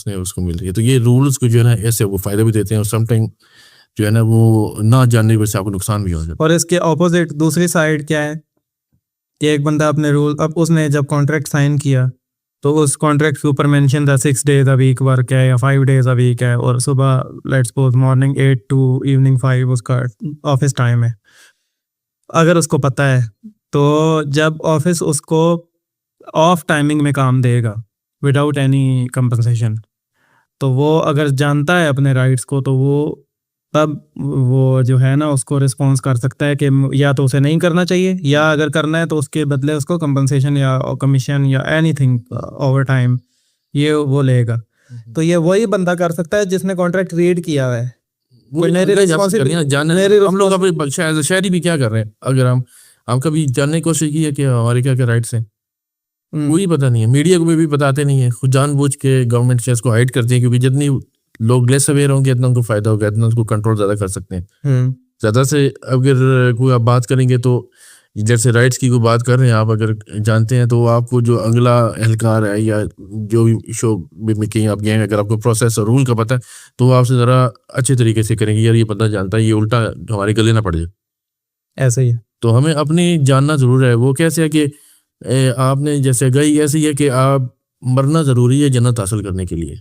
उसने उसको मिल रही है। तो ये रूल्स को जो है ना ऐसे वो फायदा भी देते हैं और समटाइम जो है ना वो ना जानने की वजह से आपको नुकसान भी हो जाता है। और इसके ऑपोजिट दूसरी साइड क्या है कि एक बंदा अपने रूल, अब उसने जब कॉन्ट्रैक्ट साइन किया तो उस कॉन्ट्रैक्ट के ऊपर मेंशन था 6 days अ वीक वर्क है या 5 days अ वीक है, और सुबह let's suppose morning 8 to evening 5 उसका ऑफिस टाइम है। अगर उसको पता है तो जब ऑफिस उसको ऑफ टाइमिंग में काम देगा विदाउट एनी कंपनसेशन, तो वो अगर जानता है अपने राइट्स को तो वो तब वो जो है ना उसको रिस्पॉन्स कर सकता है कि या तो उसे नहीं करना चाहिए, या अगर करना है तो उसके बदले उसको कंपनसेशन या कमीशन या एनीथिंग ओवर टाइम ये वो लेगा। तो ये वही बंदा कर सकता है जिसने कॉन्ट्रैक्ट रीड किया हुआ है। वो हम लोग अपने शहरी भी क्या कर रहे हैं, अगर हम कभी जानने की कोशिश की है कि हमारे क्या क्या राइट्स हैं, कोई पता नहीं है। मीडिया को भी बताते नहीं है, खुद जानबूझ के गवर्नमेंट से इसको हाइड करती है, क्योंकि जितनी लोग लेस अवेयर होंगे इतना उनको फायदा होगा, इतना उसको कंट्रोल ज्यादा कर सकते हैं। ज्यादा से अगर कोई आप बात करेंगे तो जैसे राइट्स की कोई बात कर रहे हैं आप अगर जानते हैं तो आपको जो अगला एहलकार है या जो भी शो में कहीं आप गए हैं, अगर आपको प्रोसेस और रूल का पता है तो वो आपसे ज़रा अच्छे तरीके से करेंगे, यार ये बंदा जानता है, ये उल्टा हमारे गले ना पड़ जाए। ऐसे ही है। तो हमें अपनी जानना ज़रूर है। वो कैसे है कि आपने जैसे गई ऐसी है कि आप मरना ज़रूरी है जन्नत हासिल करने के लिए।